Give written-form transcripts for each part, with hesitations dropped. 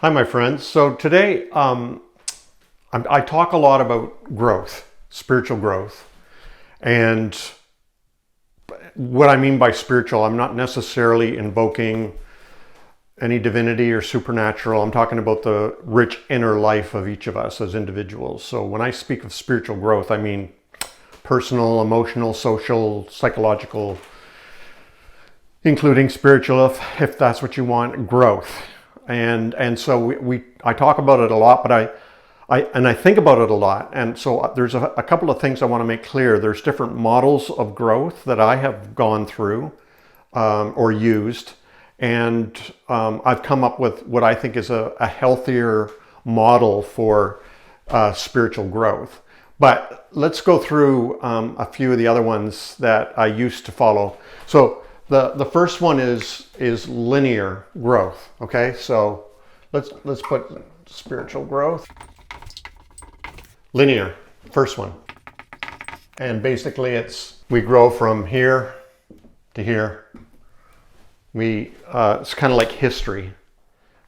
Hi, my friends. So today I talk a lot about growth, spiritual growth. And what I mean by spiritual, I'm not necessarily invoking any divinity or supernatural. I'm talking about the rich inner life of each of us as individuals. So when I speak of spiritual growth, I mean personal, emotional, social, psychological, including spiritual, if that's what you want, growth. And so I talk about it a lot, but I think about it a lot. And so there's a couple of things I want to make clear. There's different models of growth that I have gone through or used. And I've come up with what I think is a healthier model for spiritual growth. But let's go through a few of the other ones that I used to follow. So the first one is linear growth. Okay, so let's put spiritual growth. Linear, first one. And basically we grow from here to here. It's kind of like history,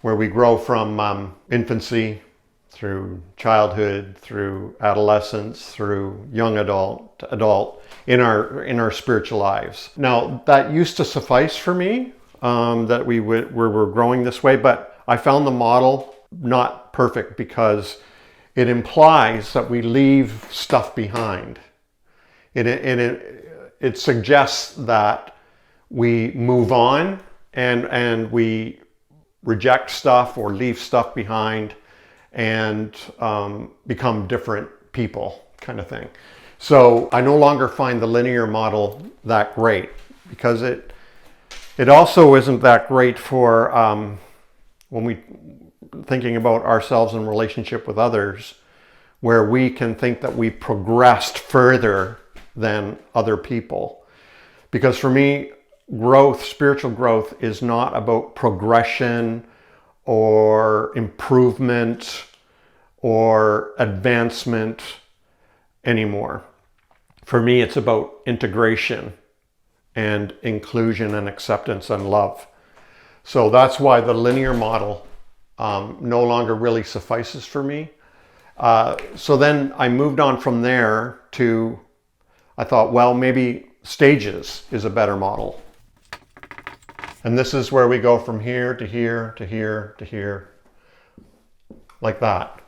where we grow from infancy through childhood, through adolescence, through young adult to adult in our spiritual lives. Now that used to suffice for me, that we were growing this way, but I found the model not perfect because it implies that we leave stuff behind. It suggests that we move on and we reject stuff or leave stuff behind and become different people, kind of thing. So I no longer find the linear model that great, because it also isn't that great for when we thinking about ourselves in relationship with others, where we can think that we progressed further than other people. Because for me, growth, spiritual growth, is not about progression or improvement or advancement anymore. For me, it's about integration and inclusion and acceptance and love. So that's why the linear model no longer really suffices for me. So then I moved on from there to, I thought, well, maybe stages is a better model. And this is where we go from here to here to here to here, like that.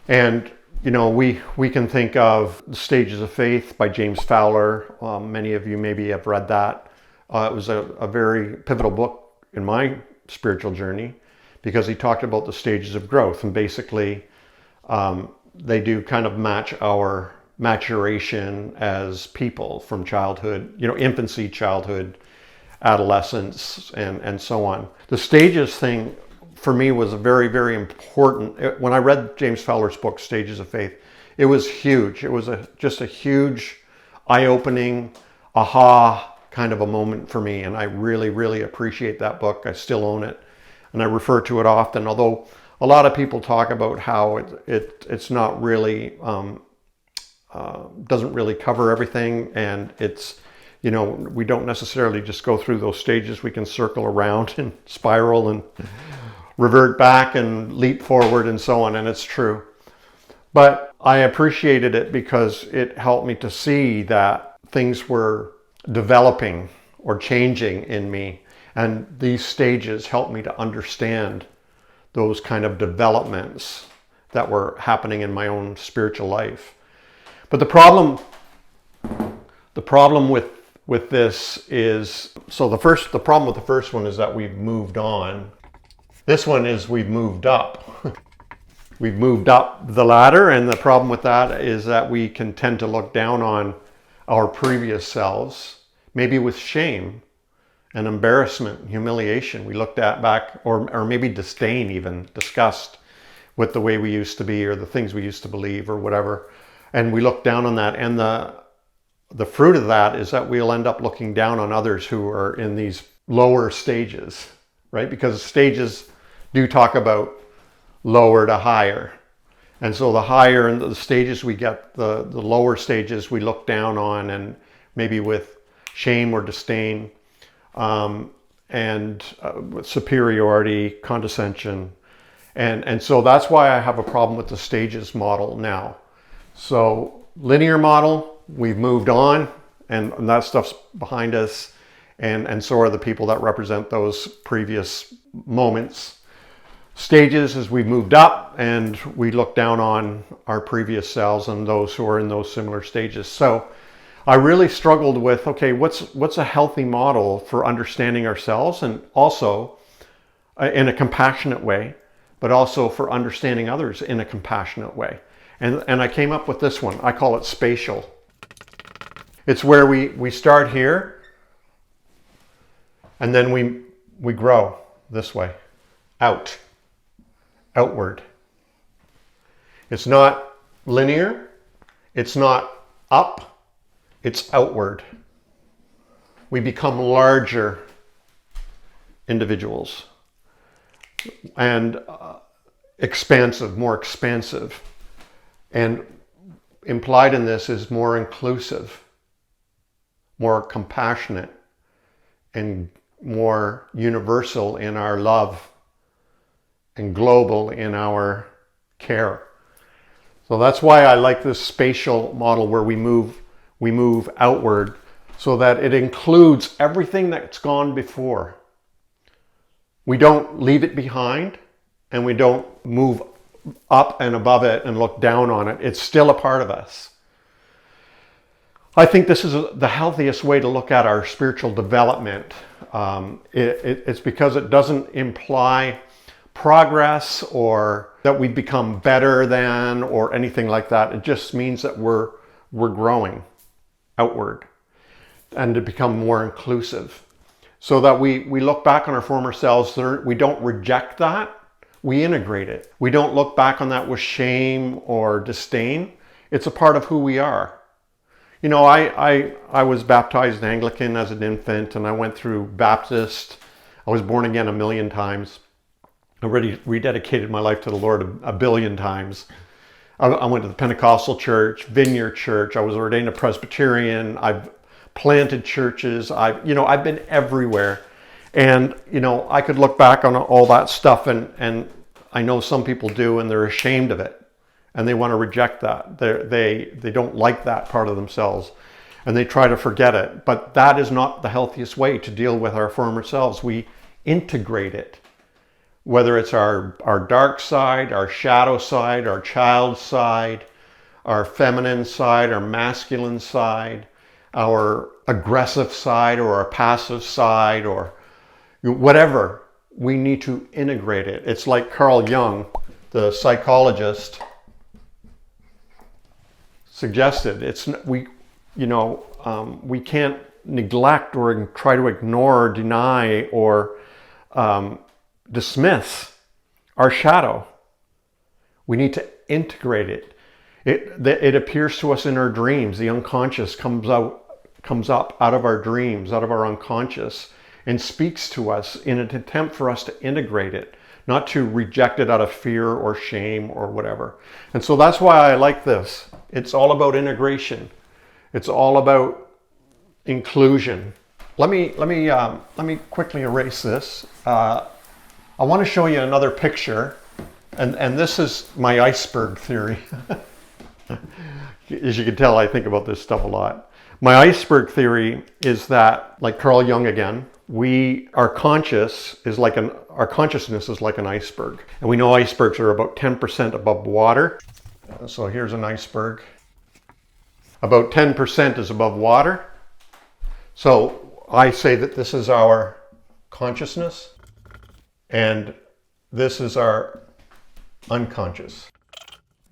And you know, we can think of The Stages of Faith by James Fowler. Many of you maybe have read that. It was a very pivotal book in my spiritual journey, because he talked about the stages of growth. And basically, they do kind of match our maturation as people from childhood, you know, infancy, childhood, adolescence, and so on. The stages thing for me was a very, very important. When I read James Fowler's book, Stages of Faith, it was huge. It was just a huge, eye-opening, aha kind of a moment for me. And I really, really appreciate that book. I still own it, and I refer to it often. Although a lot of people talk about how it's not really, doesn't really cover everything. And it's, you know, we don't necessarily just go through those stages. We can circle around and spiral and revert back and leap forward and so on, and it's true. But I appreciated it because it helped me to see that things were developing or changing in me, and these stages helped me to understand those kind of developments that were happening in my own spiritual life. But the problem with this is, so the problem with the first one is that we've moved on. This one is we've moved up. We've moved up the ladder, and the problem with that is that we can tend to look down on our previous selves, maybe with shame and embarrassment, humiliation. We looked at back, or maybe disdain, even disgust with the way we used to be or the things we used to believe or whatever. And we look down on that, and the fruit of that is that we'll end up looking down on others who are in these lower stages, right? Because stages do talk about lower to higher. And so the higher in the stages we get, the lower stages we look down on, and maybe with shame or disdain, and with superiority, condescension, And so that's why I have a problem with the stages model now. So linear model, we've moved on, and that stuff's behind us, and so are the people that represent those previous moments. Stages is we've moved up and we look down on our previous selves and those who are in those similar stages. So I really struggled with, okay, what's a healthy model for understanding ourselves, and also in a compassionate way, but also for understanding others in a compassionate way. And I came up with this one. I call it spatial. It's where we start here and then we grow this way, outward. It's not linear, it's not up, it's outward. We become larger individuals and expansive, more expansive. And implied in this is more inclusive, more compassionate, and more universal in our love and global in our care. So that's why I like this spatial model where we move outward so that it includes everything that's gone before. We don't leave it behind and we don't move up and above it and look down on it. It's still a part of us. I think this is the healthiest way to look at our spiritual development. It's because it doesn't imply progress or that we become better than or anything like that. It just means that we're growing outward and to become more inclusive, so that we look back on our former selves. We don't reject that. We integrate it. We don't look back on that with shame or disdain. It's a part of who we are. You know, I was baptized Anglican as an infant, and I went through Baptist. I was born again 1,000,000 times. I already rededicated my life to the Lord a billion times. I went to the Pentecostal church, Vineyard Church. I was ordained a Presbyterian. I've planted churches. I've been everywhere. And, I could look back on all that stuff, and I know some people do, and they're ashamed of it. And they want to reject that. They don't like that part of themselves. And they try to forget it. But that is not the healthiest way to deal with our former selves. We integrate it. Whether it's our dark side, our shadow side, our child side, our feminine side, our masculine side, our aggressive side, or our passive side, or whatever, we need to integrate it. It's like Carl Jung, the psychologist, suggested. We can't neglect or try to ignore or deny or dismiss our shadow. We need to integrate it. It appears to us in our dreams. The unconscious comes up out of our dreams, out of our unconscious, and speaks to us in an attempt for us to integrate it, not to reject it out of fear or shame or whatever. And so that's why I like this. It's all about integration. It's all about inclusion. Let me quickly erase this. I want to show you another picture, and this is my iceberg theory. As you can tell, I think about this stuff a lot. My iceberg theory is that, like Carl Jung again, our consciousness is like an iceberg. And we know icebergs are about 10% above water. So here's an iceberg. About 10% is above water. So I say that this is our consciousness, and this is our unconscious.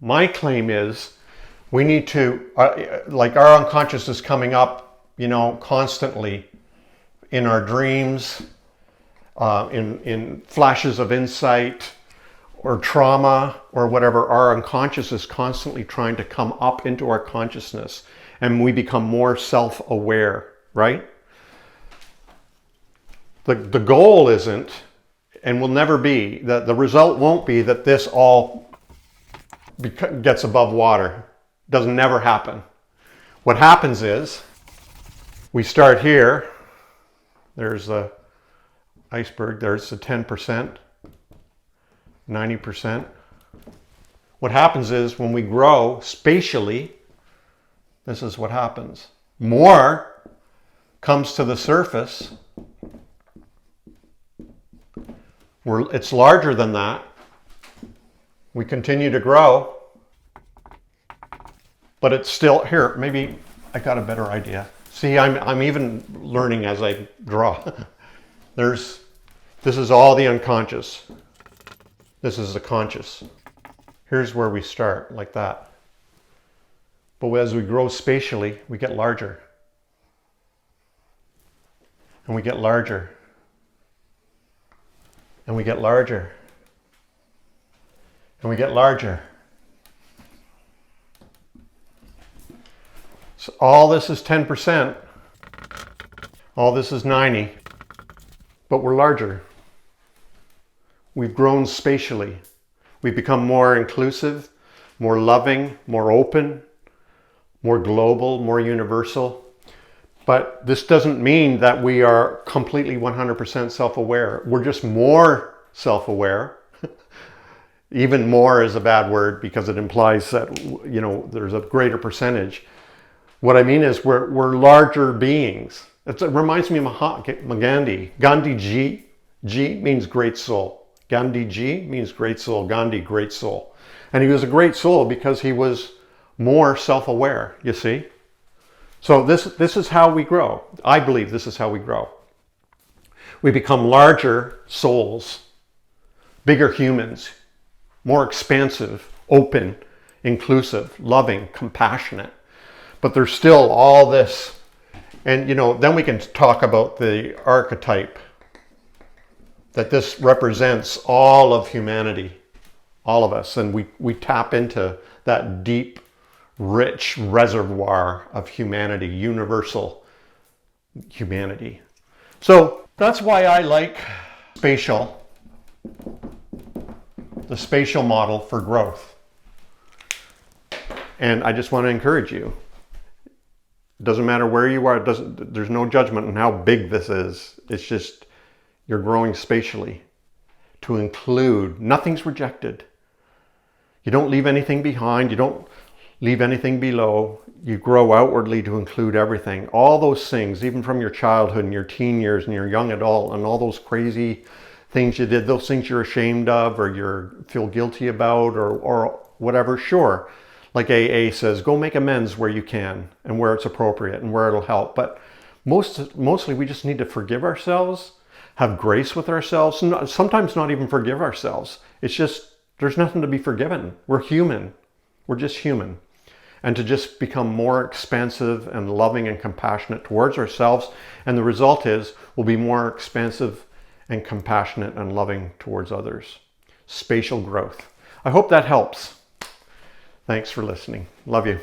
My claim is we need to, like our unconscious is coming up, constantly in our dreams, in flashes of insight or trauma or whatever. Our unconscious is constantly trying to come up into our consciousness, and we become more self-aware, right? The goal isn't, and will never be, that the result won't be that this all gets above water. Doesn't never happen. What happens is we start here. There's the iceberg. There's the 10%. 90%. What happens is when we grow spatially, this is what happens. More comes to the surface. It's larger than that. We continue to grow, but it's still, here, maybe I got a better idea. See, I'm even learning as I draw. This is all the unconscious. This is the conscious. Here's where we start, like that. But as we grow spatially, we get larger. And we get larger. And we get larger. And we get larger. So all this is 10%. All this is 90. But we're larger. We've grown spatially. We've become more inclusive, more loving, more open, more global, more universal. But this doesn't mean that we are completely 100% self-aware. We're just more self-aware. Even more is a bad word because it implies that, you know, there's a greater percentage. What I mean is we're larger beings. It reminds me of Gandhi. Gandhi Ji. Ji means great soul. Gandhi Ji means great soul. Gandhi, great soul. And he was a great soul because he was more self-aware, you see. So this is how we grow. I believe this is how we grow. We become larger souls, bigger humans, more expansive, open, inclusive, loving, compassionate. But there's still all this. And, you know, then we can talk about the archetype, that this represents all of humanity, all of us. And we tap into that deep, rich reservoir of humanity, universal humanity. So that's why I like the spatial model for growth. And I just want to encourage you. It doesn't matter where you are. There's no judgment on how big this is. It's just you're growing spatially to include. Nothing's rejected. You don't leave anything behind. You don't leave anything below. You grow outwardly to include everything. All those things, even from your childhood and your teen years and your young adult and all those crazy things you did, those things you're ashamed of or you feel guilty about or whatever, sure. Like AA says, go make amends where you can and where it's appropriate and where it'll help. But mostly we just need to forgive ourselves, have grace with ourselves, and sometimes not even forgive ourselves. It's just, there's nothing to be forgiven. We're human. We're just human. And to just become more expansive and loving and compassionate towards ourselves. And the result is we'll be more expansive and compassionate and loving towards others. Spatial growth. I hope that helps. Thanks for listening. Love you.